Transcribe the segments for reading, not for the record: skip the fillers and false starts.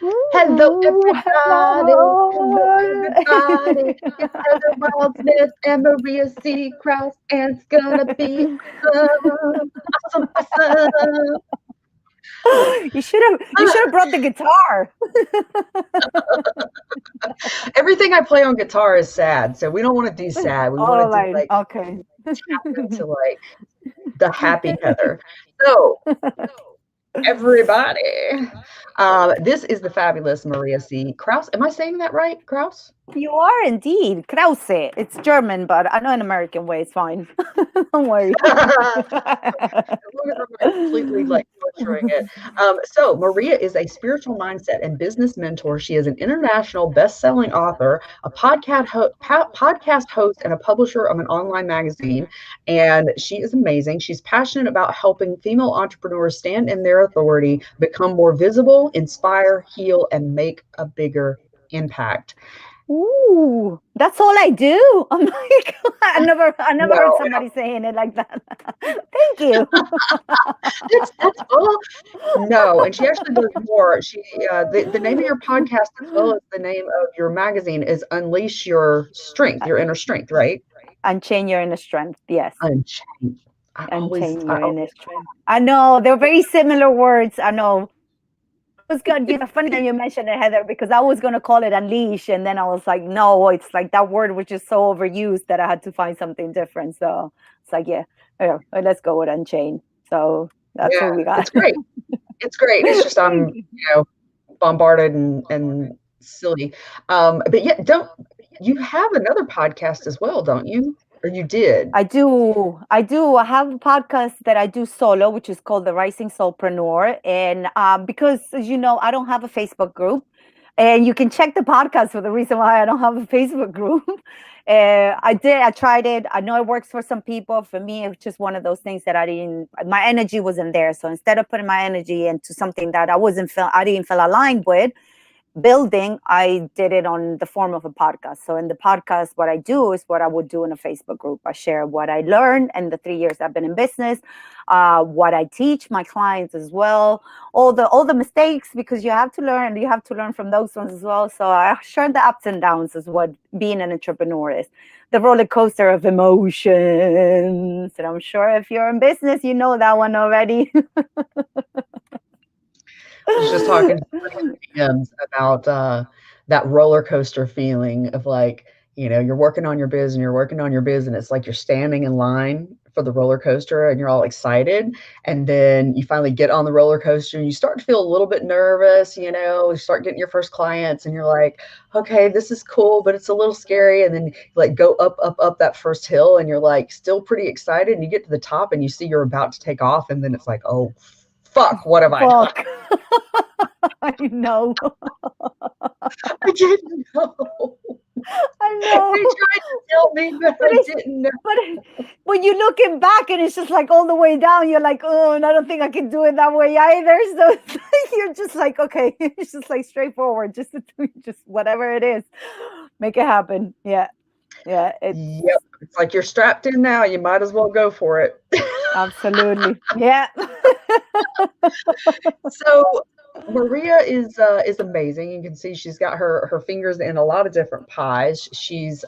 Hello, Ooh, everybody. Hello, hello. everybody. It's Heather Wildness and Maria C Krause, and it's gonna be awesome, awesome, awesome. You should have brought the guitar. Everything I play on guitar is sad, so we don't want to do sad. We want All to do right. like Okay. tap into like the happy Heather. So, everybody, this is the fabulous Maria C Krause. Am I saying that right, Krause? You are indeed. Krause. It's German, but I know an American way. It's fine. Don't worry. As long as I'm not completely like butchering it. So Maria is a spiritual mindset and business mentor. She is an international best-selling author, a podcast host, and a publisher of an online magazine. And she is amazing. She's passionate about helping female entrepreneurs stand in their authority, become more visible, inspire, heal, and make a bigger impact. Ooh, that's all I do. I'm like, I never heard No, somebody saying it like that. Thank you. that's all. No, and she actually does more. The name of your podcast as well as the name of your magazine is Unleash Your Strength, your inner strength, right? Unchain your inner strength. Yes. Unchained. Unchain I your always inner strength. I know they're very similar words. I know. It was good. Funny that you mentioned it, Heather, because I was going to call it unleash, and then I was like, no, it's like that word was just so overused that I had to find something different. So it's like, yeah, let's go with unchain. So that's yeah, what we got. it's great. It's great. It's just Thank I'm, you. bombarded and silly. But yeah, don't you have another podcast as well, don't you? Or you did? I do. I do. I have a podcast that I do solo, which is called The Rising Soulpreneur. And because, as you know, I don't have a Facebook group. And you can check the podcast for the reason why I don't have a Facebook group. I tried it. I know it works for some people. For me, it's just one of those things that my energy wasn't there. So instead of putting my energy into something that I didn't feel aligned with, building, I did it on the form of a podcast. So in the podcast, what I do is what I would do in a Facebook group. I share what I learned in the 3 years I've been in business, what I teach my clients as well, all the mistakes, because you have to learn, and you have to learn from those ones as well. So I share the ups and downs is what being an entrepreneur is. The roller coaster of emotions. And I'm sure if you're in business, you know that one already. Was just talking to somebody in the DMs about that roller coaster feeling of like, you're working on your biz and you're working on your biz, and it's like you're standing in line for the roller coaster and you're all excited. And then you finally get on the roller coaster and you start to feel a little bit nervous, you start getting your first clients and you're like, okay, this is cool, but it's a little scary. And then you like go up, up, up that first hill and you're like still pretty excited. And you get to the top and you see you're about to take off. And then it's like, oh, fuck, what have I done? Fuck. I know. I didn't know. I They know. tried to tell me, but But I it's didn't know. but when you looking back and it's just like all the way down, you're like, oh, and I don't think I can do it that way either. So it's like, you're just like, okay, it's just like straightforward, just to do just whatever it is, make it happen. Yeah, yeah, it's Yep. It's like you're strapped in now. You might as well go for it. absolutely, yeah. So Maria is amazing. You can see she's got her fingers in a lot of different pies. She's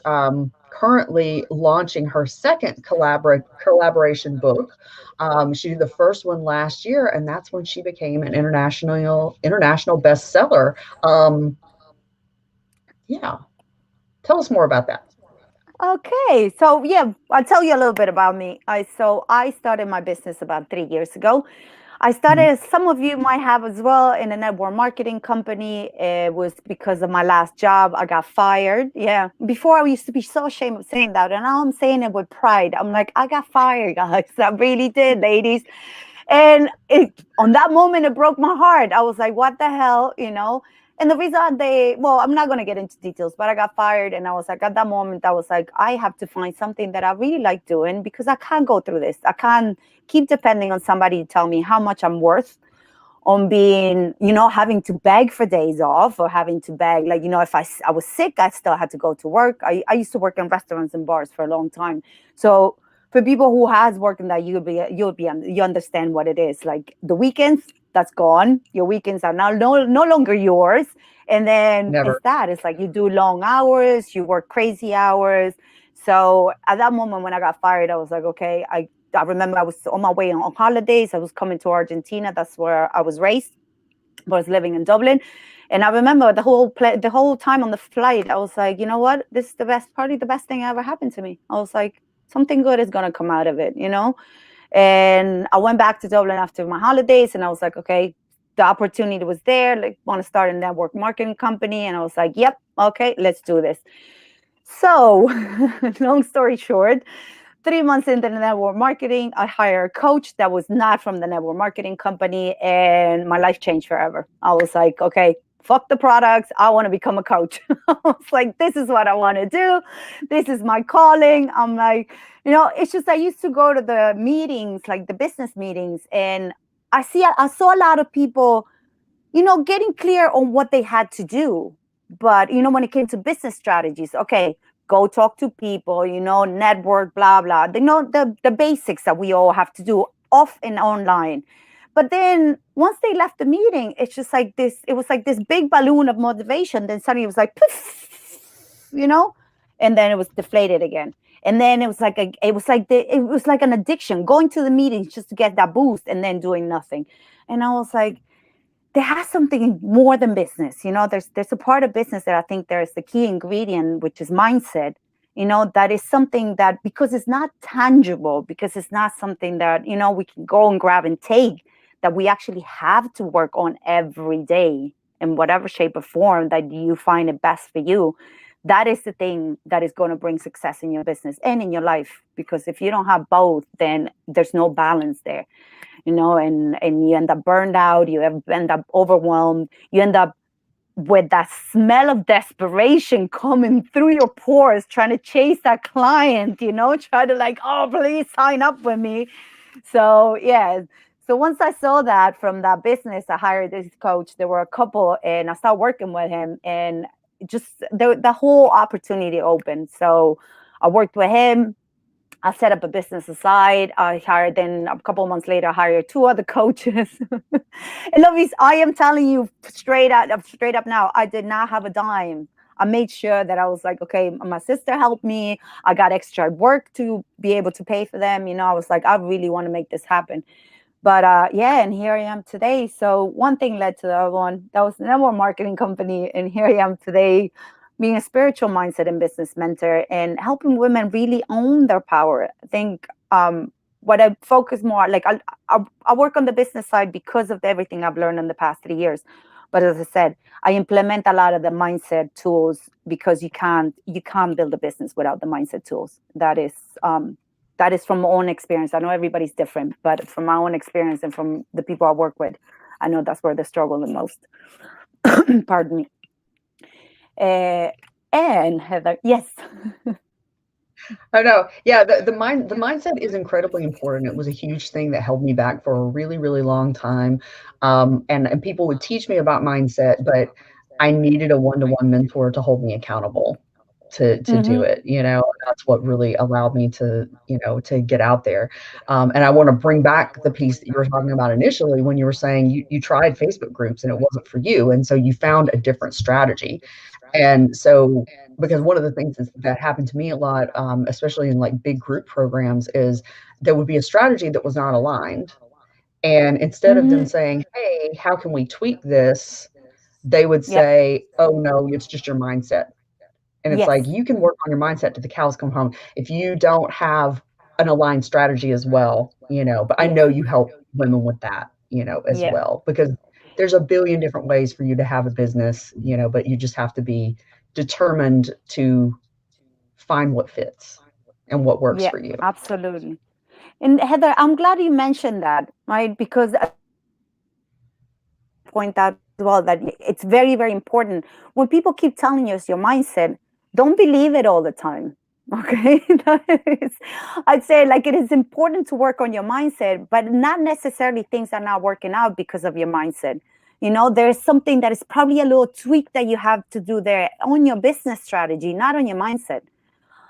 currently launching her second collaboration book. She did the first one last year, and that's when she became an international bestseller. Yeah, tell us more about that. Okay, so yeah, I'll tell you a little bit about me. I started my business about 3 years ago. I started, Mhm. as some of you might have as well, in a network marketing company. It was because of my last job. I got fired. Yeah. Before I used to be so ashamed of saying that. And now I'm saying it with pride. I'm like, I got fired, guys. I really did, ladies. And on that moment, it broke my heart. I was like, what the hell, And the reason I'm not going to get into details, but I got fired. And I was like, at that moment, I was like, I have to find something that I really like doing, because I can't go through this. I can't keep depending on somebody to tell me how much I'm worth, on being, having to beg for days off, or having to beg, like, if I was sick, I still had to go to work. I used to work in restaurants and bars for a long time. So for people who has worked in that, you understand what it is. Like the weekends, that's gone. Your weekends are now no longer yours. And then Never. it's like you do long hours, you work crazy hours. So at that moment when I got fired, I was like, okay, I remember I was on my way on holidays. I was coming to Argentina. That's where I was raised. I was living in Dublin. And I remember the whole time on the flight, I was like, you know what? This is the best party, the best thing ever happened to me. I was like, something good is gonna come out of it, you know? And I went back to Dublin after my holidays, and I was like, okay, the opportunity was there. Like, want to start a network marketing company, and I was like, yep, okay, let's do this. So, long story short, 3 months into the network marketing, I hired a coach that was not from the network marketing company, and my life changed forever. I was like, okay, fuck the products. I want to become a coach. I was like, this is what I want to do. This is my calling. I'm like, it's just I used to go to the meetings, like the business meetings, and I saw a lot of people getting clear on what they had to do. But, when it came to business strategies, okay, go talk to people, network, blah, blah. They know the basics that we all have to do off and online. But then once they left the meeting, it's just like it was like this big balloon of motivation. Then suddenly it was like, poof, and then it was deflated again. And then it was like an addiction, going to the meetings just to get that boost and then doing nothing. And I was like, there has something more than business. There's a part of business that I think there's the key ingredient, which is mindset. That is something that, because it's not tangible, because it's not something that we can go and grab and take, that we actually have to work on every day in whatever shape or form that you find it best for you. That is the thing that is going to bring success in your business and in your life, because if you don't have both, then there's no balance there. And you end up burned out, end up overwhelmed, you end up with that smell of desperation coming through your pores, trying to chase that client, try to like, oh, please sign up with me. So, yeah. So once I saw that from that business, I hired this coach. There were a couple, and I started working with him, and just the whole opportunity opened. So I worked with him. I set up a business aside. I hired, then a couple of months later, I hired two other coaches. And Lovis, I am telling you straight up now, I did not have a dime. I made sure that I was like, okay, my sister helped me. I got extra work to be able to pay for them. I was like, I really want to make this happen. But yeah, and here I am today. So one thing led to the other one. That was the network marketing company, and here I am today, being a spiritual mindset and business mentor and helping women really own their power. I think what I focus more, like I work on the business side because of everything I've learned in the past 3 years. But as I said, I implement a lot of the mindset tools, because you can't build a business without the mindset tools. That is from my own experience. I know everybody's different, but from my own experience and from the people I work with, I know that's where they struggle the most. Pardon me. And Heather, yes. Oh no, yeah, the mindset is incredibly important. It was a huge thing that held me back for a really, really long time. And people would teach me about mindset, but I needed a one-to-one mentor to hold me accountable to do Mm-hmm. it. That's what really allowed me to get out there. And I want to bring back the piece that you were talking about initially when you were saying you tried Facebook groups and it wasn't for you, and so you found a different strategy. And so, because one of the things that happened to me a lot, especially in like big group programs, is there would be a strategy that was not aligned. And instead of them Mm-hmm. saying, hey, how can we tweak this? They would Yep. say, oh, no, it's just your mindset. And it's like, Yes. you can work on your mindset to the cows come home if you don't have an aligned strategy as well, but I Yes. know you help women with that, as Yeah. well, because there's a billion different ways for you to have a business, but you just have to be determined to find what fits and what works Yeah. for you. Absolutely. And Heather, I'm glad you mentioned that, right? Because point out as well that it's very, very important. When people keep telling you it's your mindset, don't believe it all the time. Okay. I'd say like it is important to work on your mindset, but not necessarily things are not working out because of your mindset. There's something that is probably a little tweak that you have to do there on your business strategy, not on your mindset.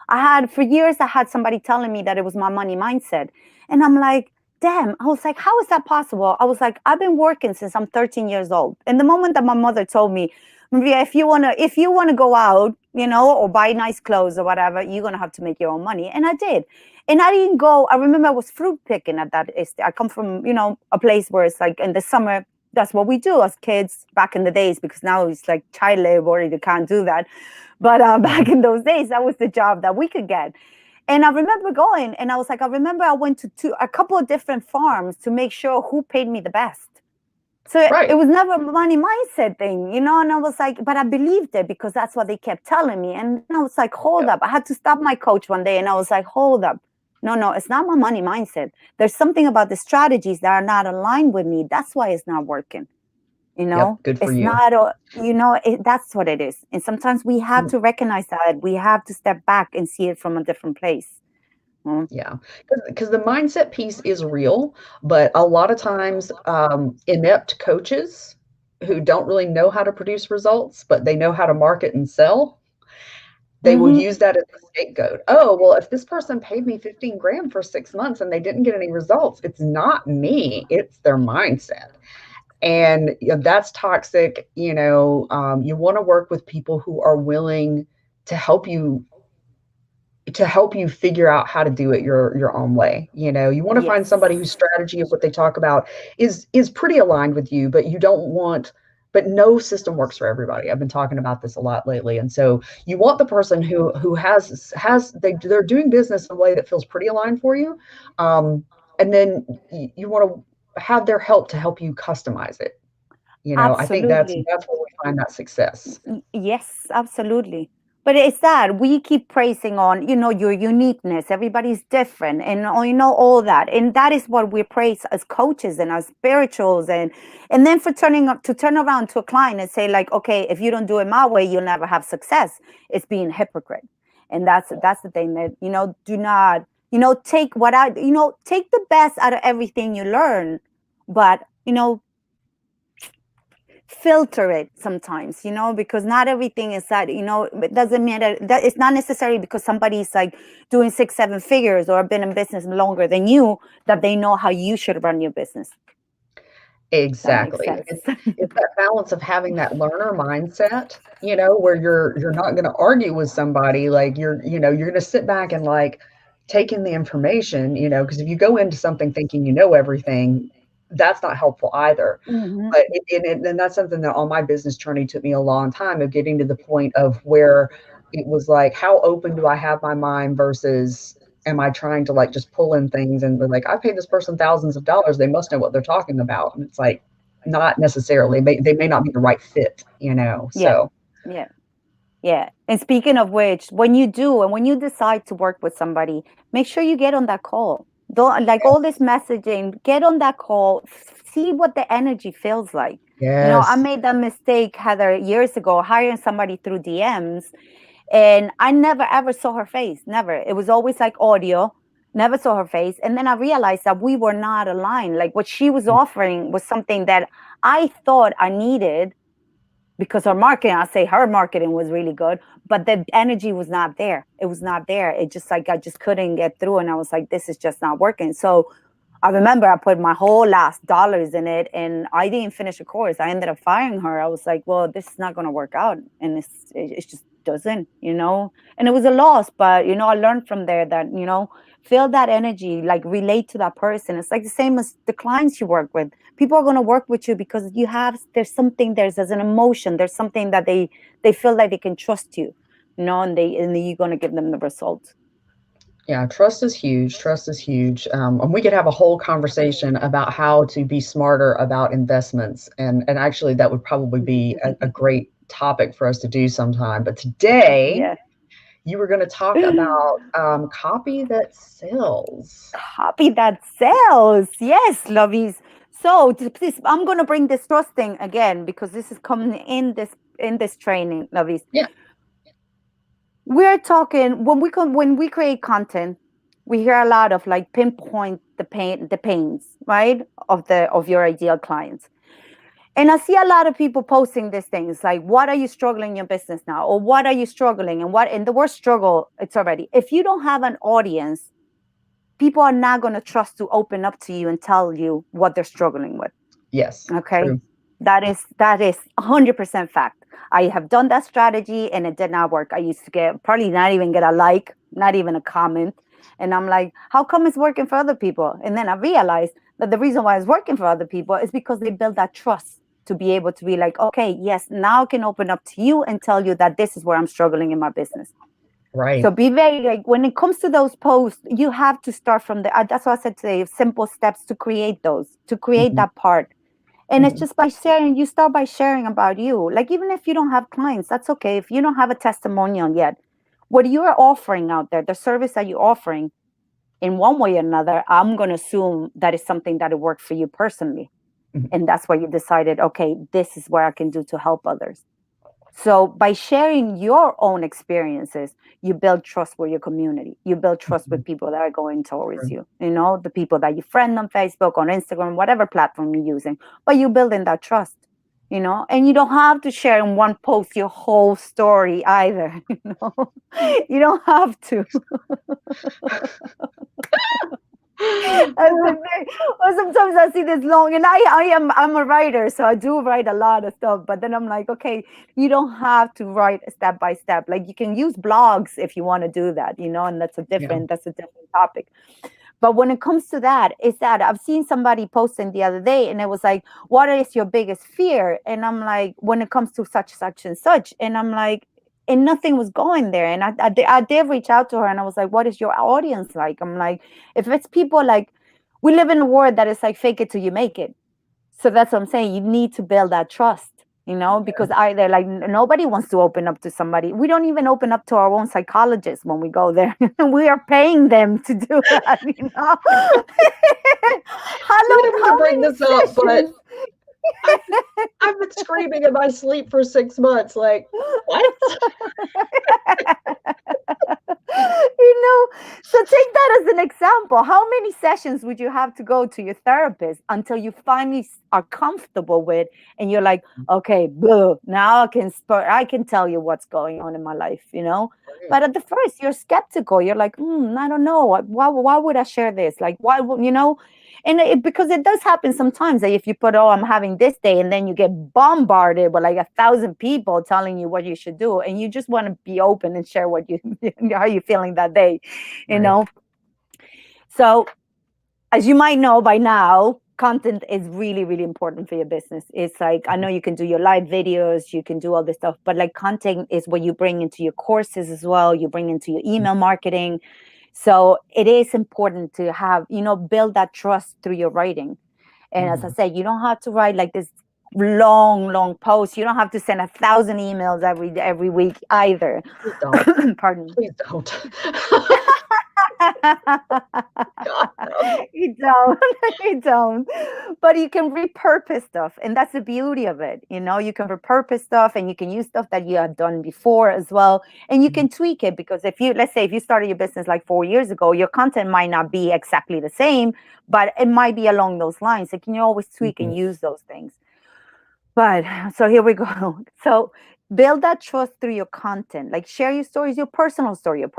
For years, I had somebody telling me that it was my money mindset. And I'm like, damn, I was like, how is that possible? I was like, I've been working since I'm 13 years old. And the moment that my mother told me, Maria, if you wanna go out, or buy nice clothes or whatever, you're gonna have to make your own money. And I did. And I didn't go. I remember I was fruit picking at that age. I come from, a place where it's like in the summer, that's what we do as kids back in the days, because now it's like child labor, you can't do that. But back Mhm. in those days, that was the job that we could get. And I remember going, and I was like, I remember I went to a couple of different farms to make sure who paid me the best. So it Right. was never a money mindset thing, and I was like, but I believed it because that's what they kept telling me. And I was like, hold Yep. up. I had to stop my coach one day and I was like, hold up. No, no, it's not my money mindset. There's something about the strategies that are not aligned with me. That's why it's not working. Yep. Good for It's you. not, that's what it is. And sometimes we have Mm, to recognize that. We have to step back and see it from a different place. Mm. yeah, because the mindset piece is real, but a lot of times, inept coaches who don't really know how to produce results, but they know how to market and sell, they will Mm-hmm. use that as a scapegoat. Oh, well, if this person paid me 15 grand for 6 months and they didn't get any results, it's not me, it's their mindset. And that's toxic. You want to work with people who are willing to help you figure out how to do it your own way. You want to find Yes. somebody whose strategy of what they talk about is pretty aligned with you, but you don't want but no system works for everybody. I've been talking about this a lot lately. And so you want the person who they're doing business in a way that feels pretty aligned for you. And then you want to have their help to help you customize it. I think that's Absolutely. that's where we find that success. Yes, absolutely. But it's that we keep praising on, your uniqueness. Everybody's different, and all that, and that is what we praise as coaches and as spirituals, and then for turn around to a client and say like, okay, if you don't do it my way, you'll never have success. It's being hypocrite, and that's the thing that do not take what I take the best out of everything you learn, but filter it sometimes, because not everything is that, it doesn't mean that it's not necessary because somebody's like doing 6 7 figures or been in business longer than you, that they know how you should run your business. That makes Exactly. sense. It's that balance of having that learner mindset, where you're not going to argue with somebody. Like you're going to sit back and like take in the information, because if you go into something thinking you know everything, that's not helpful either. Hmm. But and that's something that on my business journey took me a long time of getting to the point of where it was like, how open do I have my mind versus am I trying to like just pull in things and be like, I paid this person thousands of dollars. They must know what they're talking about. And it's like, not necessarily. They may not be the right fit. Yeah, So yeah. Yeah. And speaking of which, when you do and when you decide to work with somebody, make sure you get on that call. Don't like all this messaging, get on that call, see what the energy feels like. I yes. made that mistake, Heather, years ago, hiring somebody through DMs, and I never ever saw her face. Never. It was always like audio, never saw her face. And then I realized that we were not aligned. Like what she was offering was something that I thought I needed, because her marketing, I say her marketing was really good, but the energy was not there. It was not there. It just like I just couldn't get through, and I was like, this is just not working. So I remember I put my whole last dollars in it, and I didn't finish the course. I ended up firing her. I was like, well, this is not going to work out, and it just doesn't, And it was a loss, but I learned from there that feel that energy, like relate to that person. It's like the same as the clients you work with. People are going to work with you because there's an emotion, there's something that they feel like they can trust you, and you're going to give them the results. Yeah, trust is huge. Trust is huge. And we could have a whole conversation about how to be smarter about investments. And actually, that would probably be a great topic for us to do sometime. But today, Yeah. you were going to talk about copy that sells. Copy that sells. Yes, lovies. So please, I'm gonna bring this trust thing again because this is coming in this training, lovies. Yeah. We're talking when we create content, we hear a lot of like pinpoint the pains, right, of your ideal clients. And I see a lot of people posting these things like, what are you struggling in your business now? Or what are you struggling? And what, and the word struggle, it's already, if you don't have an audience, people are not going to trust to open up to you and tell you what they're struggling with. Yes, Okay. true. That is 100% fact. I have done that strategy and it did not work. I used to get probably not even get a like, not even a comment. And I'm like, how come it's working for other people? And then I realized that the reason why it's working for other people is because they build that trust to be able to be like, okay, yes, now I can open up to you and tell you that this is where I'm struggling in my business. So Right. be very like when it comes to those posts, you have to start from the. That's what I said today. Simple steps to create those, to create Mhm, that part, and it's mhm, just by sharing. You start by sharing about you. Like even if you don't have clients, that's okay. If you don't have a testimonial yet, what you're offering out there, the service that you're offering, in one way or another, I'm going to assume that is something that will work for you personally, mhm, and that's why you decided, okay, this is what I can do to help others. So by sharing your own experiences, you build trust with your community. You build trust with mhm. people that are going towards True. you. You know, the people that you friend on Facebook, on Instagram, whatever platform you're using. But you building that trust. You know, and you don't have to share in one post your whole story either. You know, you don't have to. Or sometimes I see this long, and I'm a writer, so I do write a lot of stuff. But then I'm like, okay, you don't have to write step by step. Like you can use blogs if you want to do that, you know, and Yeah. that's a different topic. But when it comes to that, is that I've seen somebody posting the other day, and it was like, "What is your biggest fear?" And I'm like, "When it comes to such, such, and such," and I'm like, and nothing was going there. And I did reach out to her, and I was like, "What is your audience like?" I'm like, if it's people like, we live in a world that is like fake it till you make it. So that's what I'm saying. You need to build that trust, you know, because either like nobody wants to open up to somebody. We don't even open up to our own psychologist when we go there. We are paying them to do that, you know. I didn't want to How bring many this up, but sessions? I've I've been screaming in my sleep for 6 months, like, "What?" You know, so take that as an example. How many sessions would you have to go to your therapist until you finally are comfortable with, and you're like, okay, boo, now I can tell you what's going on in my life, you know. Right, But at the first, you're skeptical. You're like, I don't know. Why would I share this? Like, why would you know? And because it does happen sometimes that if you put, oh, I'm having this day, and then you get bombarded with like 1,000 people telling you what you should do, and you just want to be open and share what you how you feeling that day, you right. know. So as you might know by now, content is really, really important for your business. It's like, I know you can do your live videos, you can do all this stuff, but like content is what you bring into your courses as well, you bring into your email marketing. So it is important to have, you know, build that trust through your writing. And as I Mhm. said, you don't have to write like this long post. You don't have to send 1,000 emails every week either. Please don't. Pardon. Please don't. God, no. You don't. You don't. But you can repurpose stuff. And that's the beauty of it. You know, you can repurpose stuff and you can use stuff that you have done before as well. And you Mhm, can tweak it because if you, let's say, if you started your business like 4 years ago, your content might not be exactly the same, but it might be along those lines. So can you always tweak mhm, and use those things? But so here we go. So build that trust through your content. Like share your stories, your personal story of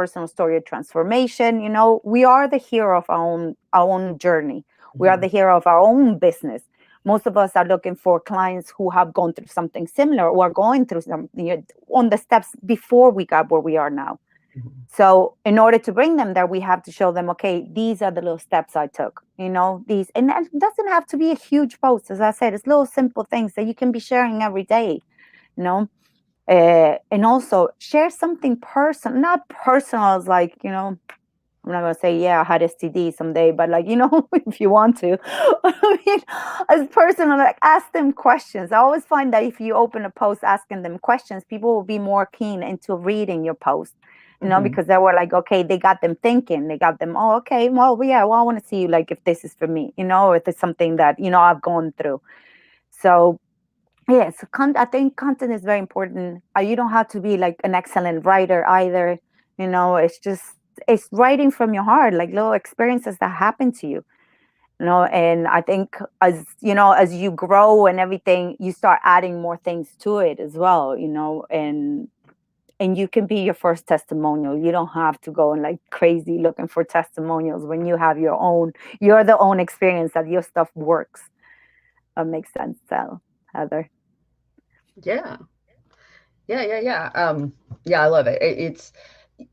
transformation. You know, we are the hero of our own journey. We are mhm. the hero of our own business. Most of us are looking for clients who have gone through something similar or are going through some, you know, on the steps before we got where we are now. Mhm. So in order to bring them there, we have to show them, okay, these are the little steps I took, you know, these, and that doesn't have to be a huge post. As I said, it's little simple things that you can be sharing every day, you know, and also share something personal, not personal as like, you know, I'm not gonna say, yeah, I had STD someday, but like, you know, if you want to, I mean, as personal, like ask them questions. I always find that if you open a post asking them questions, people will be more keen into reading your post, you know, Mhm. because they were like, okay, they got them thinking, they got them, oh, okay, well, yeah, well, I want to see like if this is for me, you know, if it's something that, you know, I've gone through. So yes, I think content is very important. You don't have to be like an excellent writer either. It's just it's writing from your heart, like little experiences that happen to you. And I think as as you grow and everything, you start adding more things to it as well, and you can be your first testimonial. You don't have to go and like crazy looking for testimonials when you have you're the own experience that your stuff works. Makes sense, so Heather. Yeah. Yeah, I love it. It's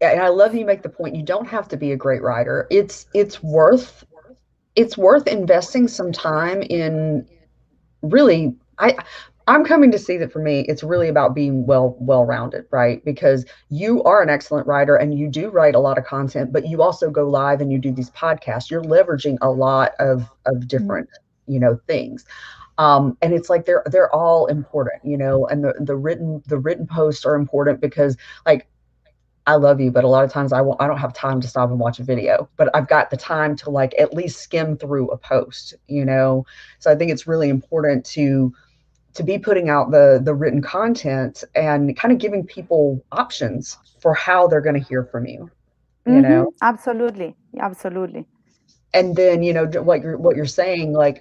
and I love you make the point you don't have to be a great writer. It's worth investing some time in really I'm coming to see that for me it's really about being well-rounded, right? Because you are an excellent writer and you do write a lot of content, but you also go live and you do these podcasts. You're leveraging a lot of different, things. And it's like they're all important, and the written posts are important because, like, I love you, but a lot of times I don't have time to stop and watch a video, but I've got the time to like at least skim through a post. So I think it's really important to be putting out the written content and kind of giving people options for how they're going to hear from you, you know. Absolutely, absolutely. And then, what you're saying, like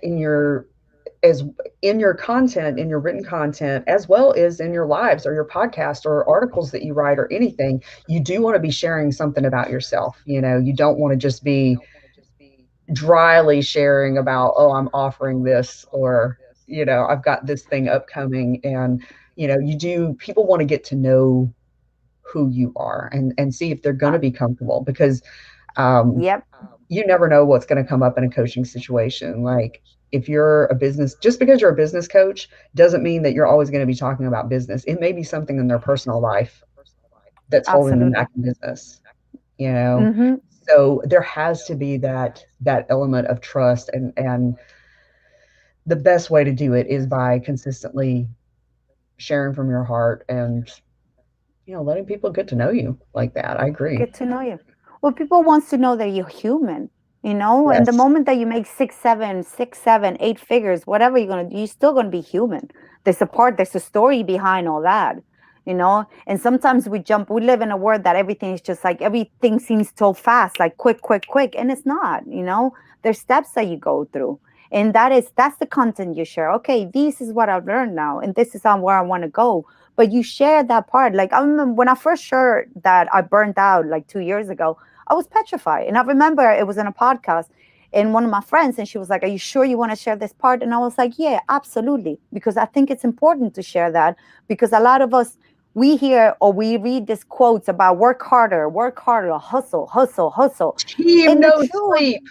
as in your content, in your written content, as well as in your lives or your podcast or articles that you write or anything, you do want to be sharing something about yourself. You don't want to just be dryly sharing about, oh, I'm offering this, or, I've got this thing upcoming. And, people want to get to know who you are and see if they're going uh, to be comfortable, because um, yep. you never know what's going to come up in a coaching situation. Like, if you're a business, just because you're a business coach doesn't mean that you're always going to be talking about business. It may be something in their personal life that's holding them back Absolutely. in business, you know. Mm-hmm. So there has to be that element of trust, and the best way to do it is by consistently sharing from your heart and, letting people get to know you like that. I agree. Get to know you. Well, people wants to know that you're human, and the Yes. moment that you make six, seven, 8 figures, whatever you're gonna do, you're still gonna be human. There's a story behind all that, and sometimes we live in a world that everything is just like everything seems so fast, like quick, quick, quick, and it's not. There's steps that you go through. And that's the content you share. Okay, this is what I've learned now, and this is on where I want to go, but you share that part. Like, I remember when I first shared that I burned out like 2 years ago, I was petrified. And I remember it was in a podcast and one of my friends, and she was like, "Are you sure you want to share this part?" And I was like, "Yeah, absolutely." Because I think it's important to share that, because a lot of us, we hear or we read these quotes about work harder, hustle, hustle, hustle. Team And the no truth, sleep.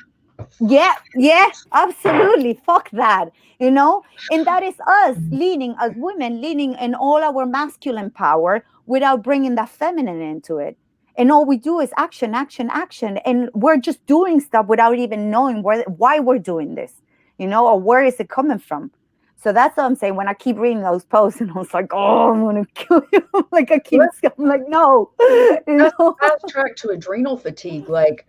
yeah, yeah, absolutely. Fuck that. And that is us leaning as women, leaning in all our masculine power without bringing that feminine into it. And all we do is action, action, action. And we're just doing stuff without even knowing why we're doing this, or where is it coming from. So that's what I'm saying. When I keep reading those posts and I was like, oh, I'm going to kill you. Like, I'm like, no, you Let's know. fast track to adrenal fatigue. Like,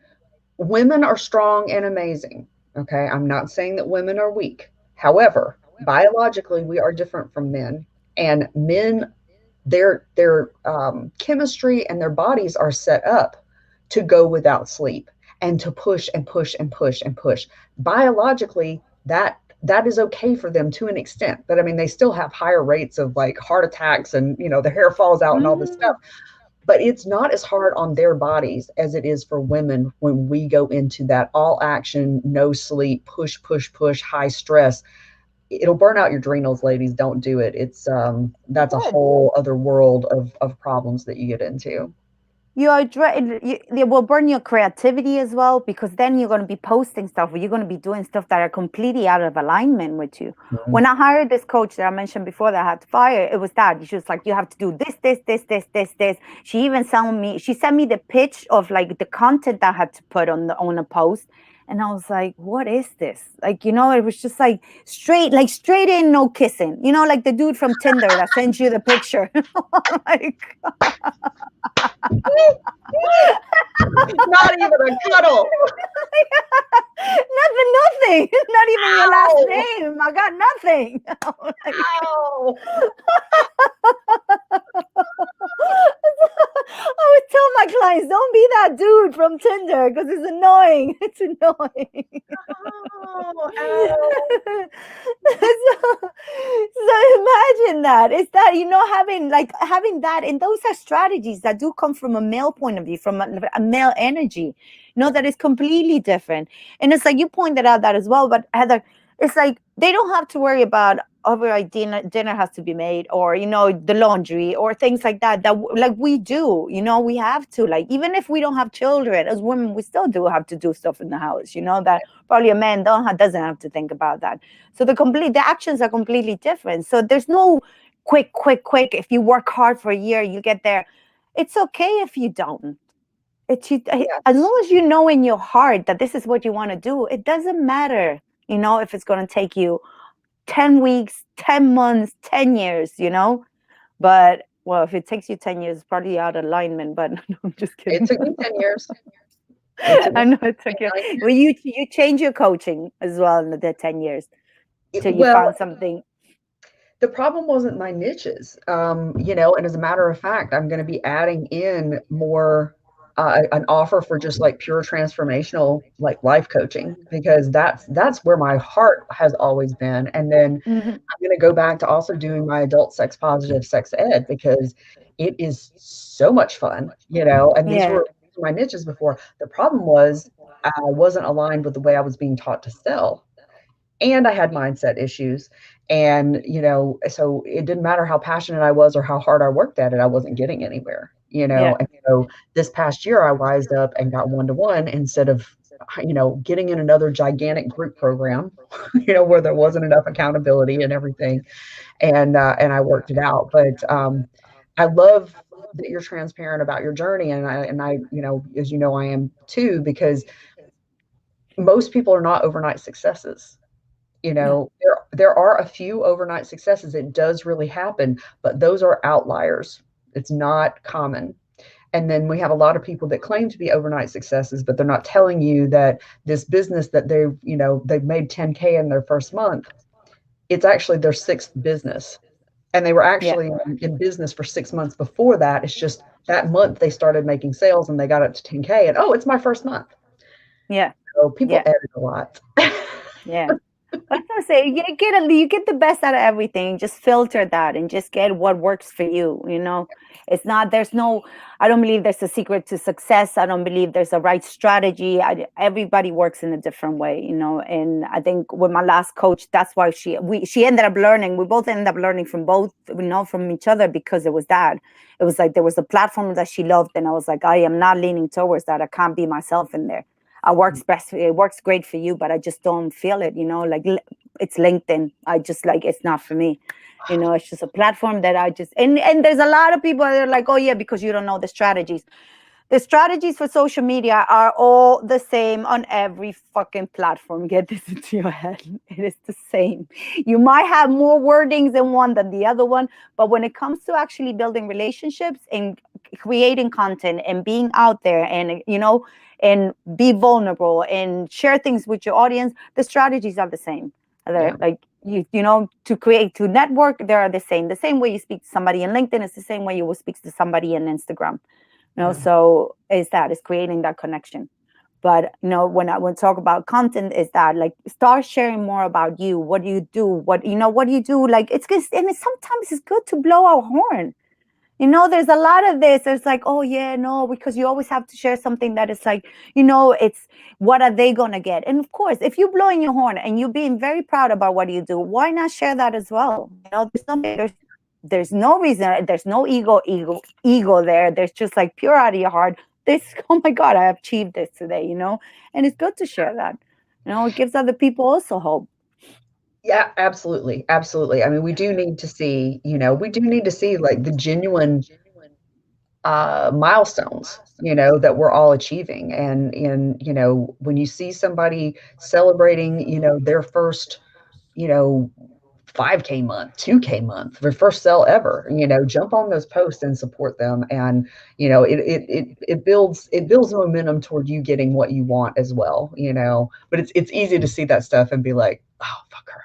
women are strong and amazing. Okay. I'm not saying that women are weak. However, biologically, we are different from men. And men, their chemistry and their bodies are set up to go without sleep and to push and push and push and push. Biologically, that is okay for them to an extent. But I mean, they still have higher rates of like heart attacks, and the hair falls out and all this stuff. Mhm. But it's not as hard on their bodies as it is for women when we go into that all action, no sleep, push, push, push, high stress. It'll burn out your adrenals, ladies. Don't do it. That's a Good. whole other world of problems that you get into. It will burn your creativity as well, because then you're going to be posting stuff, or you're going to be doing stuff that are completely out of alignment with you. Mhm. When I hired this coach that I mentioned before that I had to fire, it was that she was like, you have to do this. She sent me the pitch of like the content that I had to put on a post. And I was like, what is this? Like, it was just like straight in, no kissing, like the dude from Tinder that sends you the picture. Like, Not even a cuddle. nothing. Not even your last Ow! name. I got nothing. Like, Ow! I would tell my clients, don't be that dude from Tinder because it's annoying. It's annoying. ow. So imagine that. It's that, having that, and those are strategies that do come from a male point of view, from a male energy, that is completely different. And it's like you pointed out that as well, but Heather, it's like they don't have to worry about, oh, like dinner has to be made, or the laundry or things like that, like we do. We have to, like, even if we don't have children as women, we still do have to do stuff in the house, that probably a man doesn't have to think about that. So the actions are completely different. So there's no quick. If you work hard for a year, you get there. It's okay if you don't. As Yes. long as you know in your heart that this is what you want to do, it doesn't matter, if it's going to take you 10 weeks, 10 months, 10 years, But, well, if it takes you 10 years, it's probably out of alignment. But no, I'm just It kidding. took me 10 years. It took I me know it took you. 9 Well, years. you change your coaching as well in the 10 years till you Well, found something. the problem wasn't my niches, and as a matter of fact, I'm going to be adding in more an offer for just like pure transformational like life coaching, because that's where my heart has always been. And then Mhm. I'm going to go back to also doing my adult sex positive sex ed, because it is so much fun, and Yeah. these were my niches before. The problem was I wasn't aligned with the way I was being taught to sell, and I had mindset issues. And, so it didn't matter how passionate I was or how hard I worked at it, I wasn't getting anywhere, Yeah. And so this past year I wised up and got one to one instead of, getting in another gigantic group program, where there wasn't enough accountability and everything. And I worked it out. But I love that you're transparent about your journey. And I, as I am too, because most people are not overnight successes. No. There are a few overnight successes. It does really happen, but those are outliers. It's not common. And then we have a lot of people that claim to be overnight successes, but they're not telling you that this business that they've made 10K in their first month, it's actually their sixth business. And they were Yeah. actually in business for 6 months before that. It's just that month they started making sales and they got up to 10K, and oh, it's my first month. Yeah. So people Yeah. edit a lot. Yeah. I was gonna say you get the best out of everything. Just filter that and just get what works for you. It's not there's no. I don't believe there's a secret to success. I don't believe there's a right strategy. Everybody works in a different way. And I think with my last coach, that's why she ended up learning. We both ended up learning from both, from each other, because it was that. It was like there was a platform that she loved, and I was like, I am not leaning towards that. I can't be myself in there. It works great for you, but I just don't feel it, like it's LinkedIn. I just like, it's not for me. It's just a platform that I just, and there's a lot of people that are like, oh yeah, because you don't know the strategies. The strategies for social media are all the same on every fucking platform. Get this into your head. It is the same. You might have more wordings in one than the other one, but when it comes to actually building relationships and creating content and being out there and be vulnerable and share things with your audience, the strategies are the same. They're Yeah. like to network, they are the same. The same way you speak to somebody in LinkedIn is the same way you will speak to somebody in Instagram. Yeah. So it's creating that connection. But when I talk about content, is that like start sharing more about you. What do you do? What do you do? Like it's good, and sometimes it's good to blow our horn. There's a lot of this. It's like, oh yeah, no, because you always have to share something that is like, it's what are they gonna get? And of course, if you're blowing your horn and you're being very proud about what you do, why not share that as well? There's no reason, there's no ego there. There's just like pure out of your heart. This, oh my God, I achieved this today, and it's good to share that. It gives other people also hope. Yeah, absolutely. Absolutely. I mean, we do need to see like the genuine milestones, that we're all achieving. And when you see somebody celebrating, their first, you know, 5K month, 2K month, their first sell ever, jump on those posts and support them. And, it builds momentum toward you getting what you want as well, but it's easy to see that stuff and be like, oh, fuck her.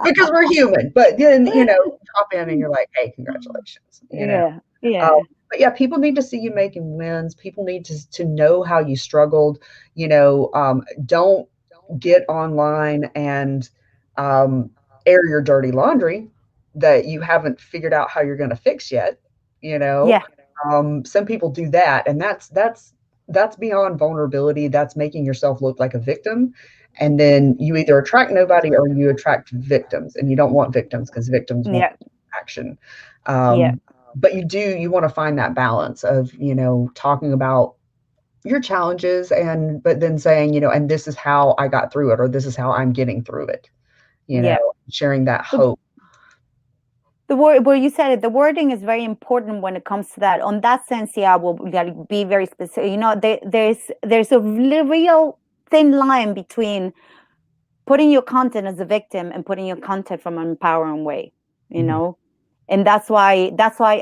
Because we're human. But then, you hop in and you're like, hey, congratulations. Yeah, Um, yeah, But yeah, people need to see you making wins. People need to know how you struggled. Don't get online and um, air your dirty laundry that you haven't figured out how you're going to fix yet. You know, Yeah, some people do that, and that's beyond vulnerability. That's making yourself look like a victim, and then you either attract nobody or you attract victims, and you don't want victims because victims won't yeah, take action. yeah, But you want to find that balance of talking about your challenges, and but then saying, and this is how I got through it, or this is how I'm getting through it, yeah. sharing that The hope. the word where you said it, the wording is very important when it comes to that. On that sense, yeah, I will like, be very specific. There's a real thin line between putting your content as a victim and putting your content from an empowering way, you Mhm, know? And that's why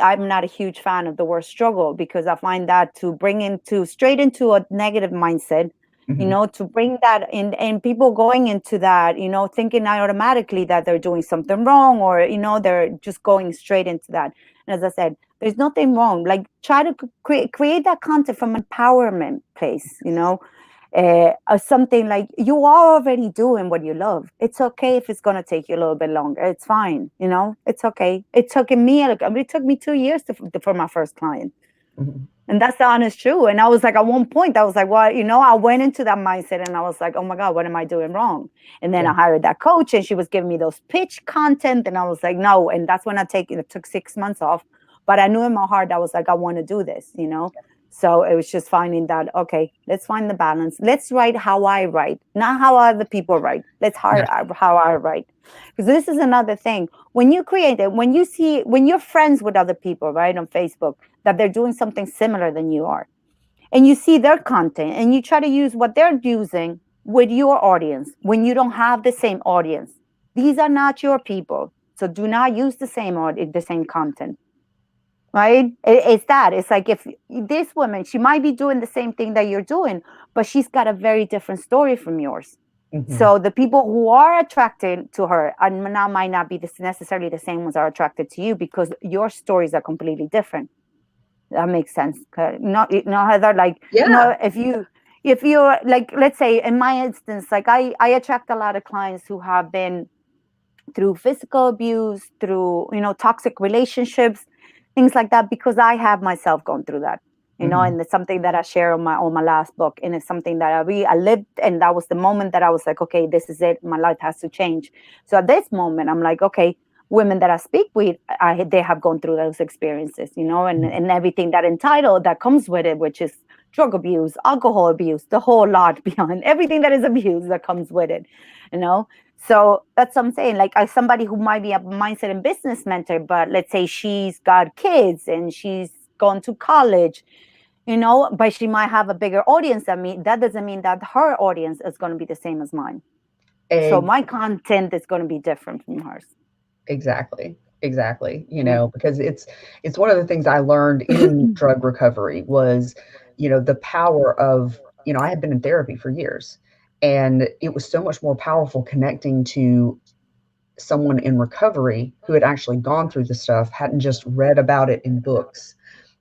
I'm not a huge fan of the word struggle, because I find that to bring into straight into a negative mindset, mhm, to bring that in, and people going into that, thinking automatically that they're doing something wrong, or they're just going straight into that. And as I said, there's nothing wrong. Like, try to create that content from empowerment place, or something like you are already doing what you love. It's okay if it's going to take you a little bit longer. It's fine. It's okay. It took me 2 years for my first client. mhm. And that's the honest truth. And I was like, at one point, I was like, well, I went into that mindset and I was like, oh my God, what am I doing wrong? And then Yeah. I hired that coach and she was giving me those pitch content. And I was like, no. And that's when it took 6 months off. But I knew in my heart, I was like, I want to do this. So it was just finding that, okay, let's find the balance. Let's write how I write, not how other people write. Let's Yeah. hire how I write. Because this is another thing. When you create it, when you're friends with other people, right, on Facebook, that they're doing something similar than you are, and you see their content and you try to use what they're using with your audience when you don't have the same audience. These are not your people. So do not use the same content. Right? It's that. It's like, if this woman, she might be doing the same thing that you're doing, but she's got a very different story from yours. Mhm. So the people who are attracted to her are not might not be necessarily the same ones are attracted to you, because your stories are completely different. That makes sense. Not Heather, like, Yeah. if you're like, let's say in my instance, like, I attract a lot of clients who have been through physical abuse, through toxic relationships, things like that, because I have myself gone through that. Mhm. And it's something that I share on my last book, and it's something that I lived, and that was the moment that I was like, okay, this is it. My life has to change. So at this moment, I'm like, okay, women that I speak with, they have gone through those experiences, and Mhm. everything that entitled that comes with it, which is drug abuse, alcohol abuse, the whole lot beyond everything that is abuse that comes with it, you know. So that's what I'm saying. Like, as somebody who might be a mindset and business mentor, but let's say she's got kids and she's gone to college, but she might have a bigger audience than me. That doesn't mean that her audience is going to be the same as mine. So Egg. my content is going to be different from hers. Exactly. Exactly. Yeah. Because it's one of the things I learned in drug recovery was, the power of, I had been in therapy for years, and it was so much more powerful connecting to someone in recovery who had actually gone through the stuff, hadn't just read about it in books,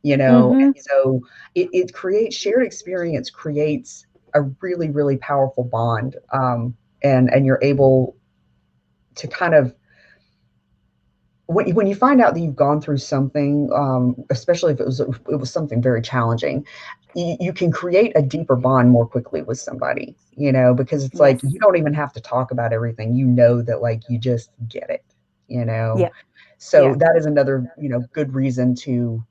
Mm-hmm. and so it creates shared experience, creates a really, really powerful bond. And you're able to kind of, when you find out that you've gone through something, especially if it was something very challenging, you can create a deeper bond more quickly with somebody, because it's like Yes. you don't even have to talk about everything. You know that, like, you just get it, you know. Yeah. So Yeah. that is another, good reason to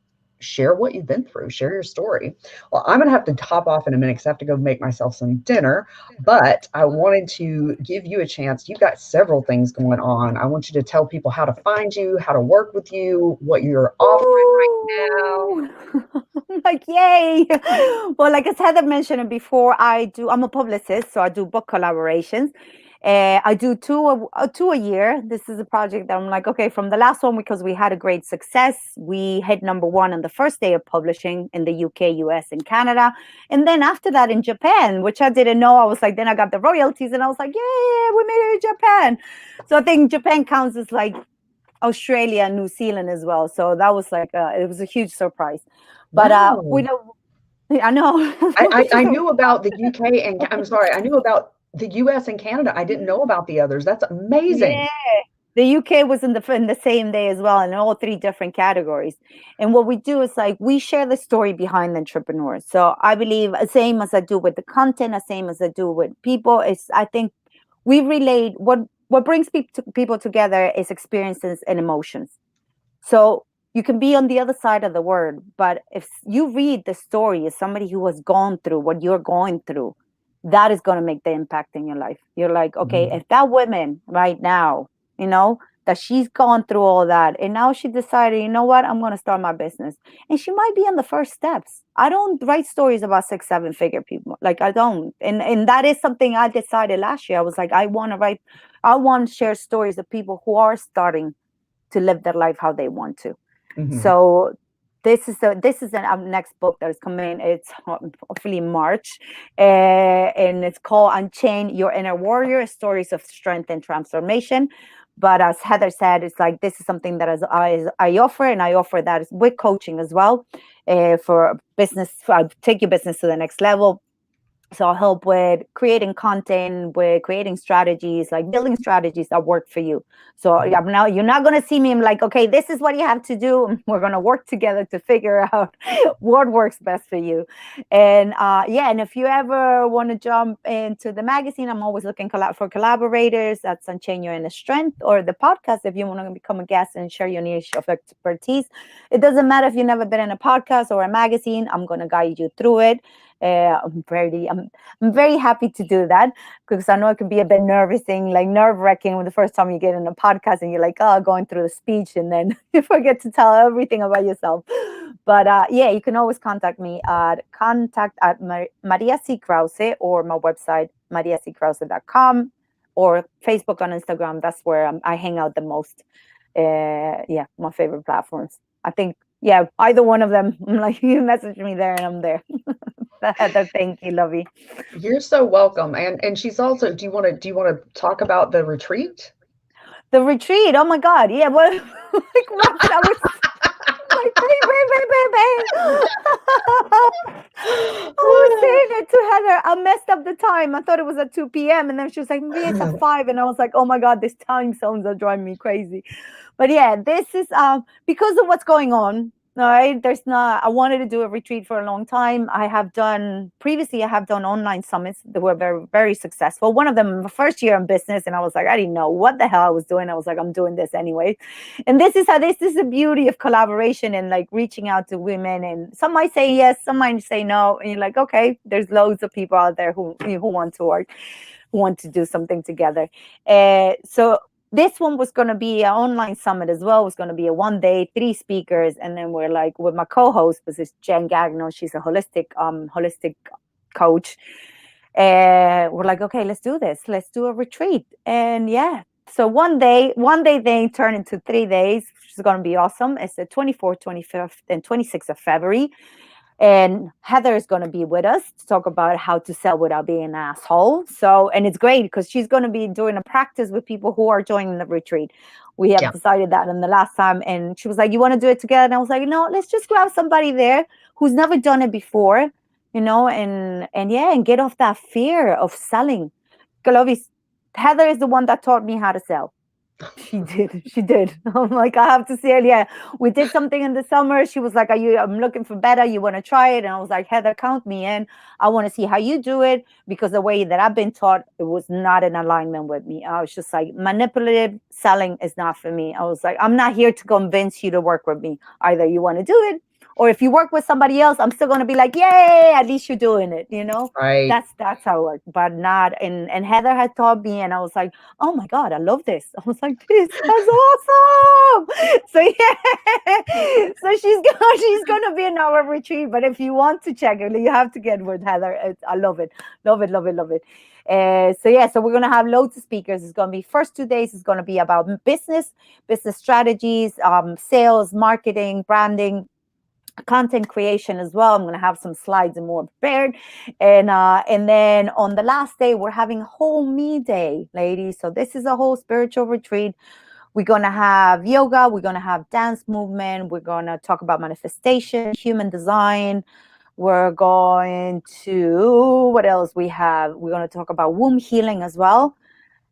share what you've been through, share your story. Well, I'm gonna have to hop off in a minute because I have to go make myself some dinner. But I wanted to give you a chance. You've got several things going on. I want you to tell people how to find you, how to work with you, what you're offering right now. Ooh. Like, yay. Well, like, as Heather mentioned before, I'm a publicist, so I do book collaborations. I do two a year. This is a project that I'm like, okay, from the last one, because we had a great success. We hit number one on the first day of publishing in the UK, US, and Canada. And then after that in Japan, which I didn't know. I was like, then I got the royalties and I was like, yeah, we made it in Japan. So I think Japan counts as like Australia and New Zealand as well. So that was like it was a huge surprise. But we Wow. don't. I know. I knew about the UK and I'm sorry, I knew about the US and Canada. I didn't know about the others. That's amazing. Yeah. The UK was in the same day as well, in all three different categories. And what we do is like we share the story behind the entrepreneurs. So I believe same as I do with the content, the same as I do with people. Is I think we relate what brings people together is experiences and emotions. So you can be on the other side of the word, but if you read the story as somebody who has gone through what you're going through, that is going to make the impact in your life. You're like, okay, Mhm. if that woman right now, that she's gone through all that, and now she decided, you know what, I'm going to start my business, and she might be on the first steps. I don't write stories about 6 7 figure people, like I don't, and that is something I decided last year. I was like, I want to share stories of people who are starting to live their life how they want to. Mhm. So this is an next book that is coming. It's hopefully in March, and it's called "Unchain Your Inner Warrior: Stories of Strength and Transformation." But as Heather said, it's like this is something that I offer, and I offer that with coaching as well, for business. Take your business to the next level. So I'll help with creating content, with creating strategies, like building strategies that work for you. So Mhm. now you're not going to see me. I'm like, okay, this is what you have to do. We're going to work together to figure out what works best for you. And yeah, and if you ever want to jump into the magazine, I'm always looking for collaborators. That's Unchain Your Inner Strength, or the podcast if you want to become a guest and share your niche of expertise. It doesn't matter if you've never been in a podcast or a magazine. I'm going to guide you through it. I'm very happy to do that, because I know it can be a bit nerve-wracking, like nerve-wracking when the first time you get in a podcast and you're like, oh, going through the speech, and then you forget to tell everything about yourself. But yeah, you can always contact me at Maria C Krause, or my website mariackrause.com, or Facebook on Instagram. That's where I hang out the most. Yeah, my favorite platforms. I think, yeah, either one of them. I'm like, you message me there and I'm there. Heather, thank you, lovey. You're so welcome. And she's also, do you want to talk about the retreat? The retreat. Oh my God. Yeah. Well, like Rox, I was like, bang, bang, bang, bang, bang. I was saying it to Heather. I messed up the time. I thought it was at 2 p.m. And then she was like, maybe it's at 5. And I was like, oh my God, these time zones are driving me crazy. But yeah, this is because of what's going on. All right. I wanted to do a retreat for a long time. I have done online summits that were very, very successful. One of them, the first year in business, and I was like, I didn't know what the hell I was doing. I was like, I'm doing this anyway. And this is the beauty of collaboration and like reaching out to women. And some might say yes, some might say no. And you're like, okay, there's loads of people out there who want to work, who want to do something together. So this one was going to be an online summit as well. It was going to be a 1 day, 3 speakers, and then we're like with my co-host, which is Jen Gagnon. She's a holistic coach. And we're like, okay, let's do this. Let's do a retreat. And yeah, so 1 day thing turned into 3 days, which is going to be awesome. It's the 24th, 25th, and 26th of February. And Heather is going to be with us to talk about how to sell without being an asshole. So, and it's great because she's going to be doing a practice with people who are joining the retreat. We have Yeah. decided that in the last time. And she was like, you want to do it together? And I was like, no, let's just grab somebody there who's never done it before, and yeah, and get off that fear of selling. Clovis, Heather is the one that taught me how to sell. She did. She did. I'm like, I have to say it. Yeah, we did something in the summer. She was like, I'm looking for better. You want to try it? And I was like, Heather, count me in. I want to see how you do it, because the way that I've been taught, it was not in alignment with me. I was just like, manipulative selling is not for me. I was like, I'm not here to convince you to work with me. Either you want to do it, or if you work with somebody else, I'm still going to be like, yay, at least you're doing it. Right. That's how it works. But not, and Heather had taught me, and I was like, oh my God, I love this. I was like, this is awesome. So yeah, so she's gonna be in our retreat. But if you want to check it, you have to get with Heather. I love it, love it, love it, love it. So yeah, so we're gonna have loads of speakers. It's gonna be first 2 days. It's gonna be about business strategies, sales, marketing, branding, content creation as well. I'm going to have some slides and more prepared, and then on the last day we're having a whole me day, ladies. So this is a whole spiritual retreat. We're going to have yoga. We're going to have dance movement. We're going to talk about manifestation, human design. We're going to, what else we have? We're going to talk about womb healing as well.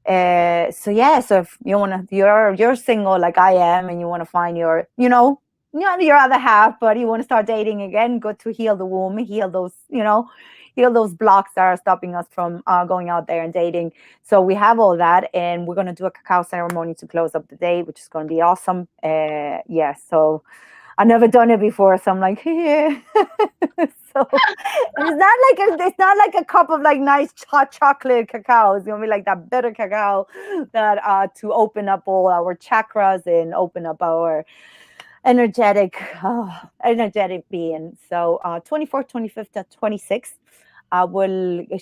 So yeah, so if you want to, you're single like I am, and you want to find your, not your other half, but you want to start dating again, go to heal the womb, heal those, heal those blocks that are stopping us from going out there and dating. So we have all that, and we're going to do a cacao ceremony to close up the day, which is going to be awesome. Yeah, so I've never done it before, so I'm like, yeah. So it's not like a cup of like nice hot chocolate cacao. It's gonna be like that bitter cacao that to open up all our chakras and open up our energetic being. So 24th, 25th, and 26th.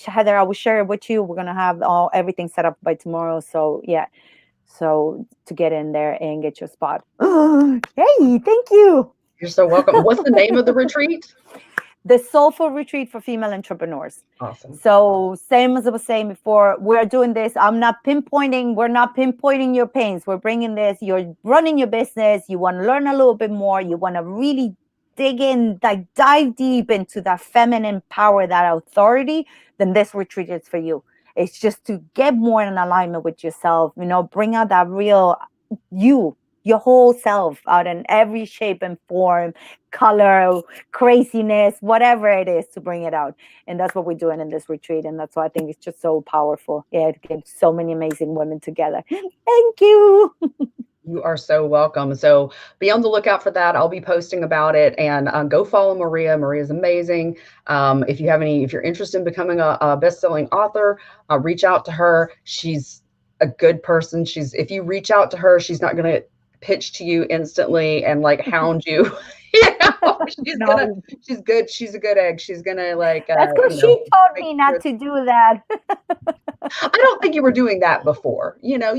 Heather, I will share it with you. We're gonna have everything set up by tomorrow. So yeah. So to get in there and get your spot. Hey, thank you. You're so welcome. What's the name of the retreat? The Soulful Retreat for Female Entrepreneurs. Awesome. So same as I was saying before, we're doing this. We're not pinpointing your pains. We're bringing this, you're running your business. You want to learn a little bit more. You want to really dig in, like dive deep into that feminine power, that authority, then this retreat is for you. It's just to get more in alignment with yourself, bring out that real your whole self out in every shape and form, color, craziness, whatever it is, to bring it out. And that's what we're doing in this retreat. And that's why I think it's just so powerful. Yeah, it gives so many amazing women together. Thank you. You are so welcome. So be on the lookout for that. I'll be posting about it, and go follow Maria. Maria's amazing. If you're interested in becoming a best-selling author, reach out to her. She's a good person. If you reach out to her, she's not going to pitch to you instantly and like hound you. No. She's good. She's a good egg. She's gonna That's because she told me not to do that. I don't think you were doing that before. You No.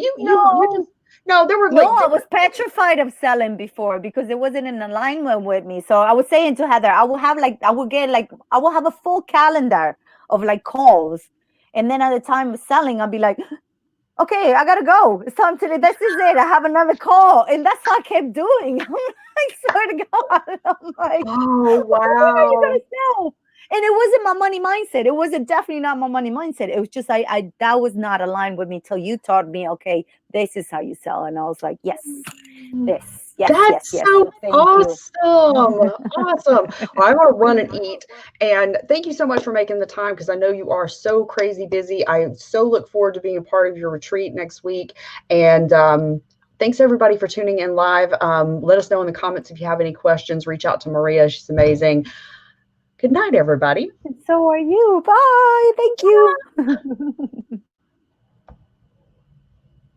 just no. There were No, like I was petrified of selling before because it wasn't in alignment with me. So I was saying to Heather, I will have a full calendar of like calls. And then at the time of selling, I'll be like, okay, I gotta go. It's time to, this is it. I have another call. And that's what I kept doing. I'm like, swear to God. I'm like, oh when are you wow. gonna sell? And it wasn't my money mindset. It wasn't definitely not my money mindset. It was just I that was not aligned with me till you taught me, okay, this is how you sell. And I was like, yes, this, yes, yes, That's yes. so So thank you. awesome. Awesome. Well, I want to run and eat. And thank you so much for making the time, because I know you are so crazy busy. I so look forward to being a part of your retreat next week. And thanks everybody for tuning in live. Let us know in the comments if you have any questions. Reach out to Maria. She's amazing. Good night, everybody. And so are you. Bye. Thank you.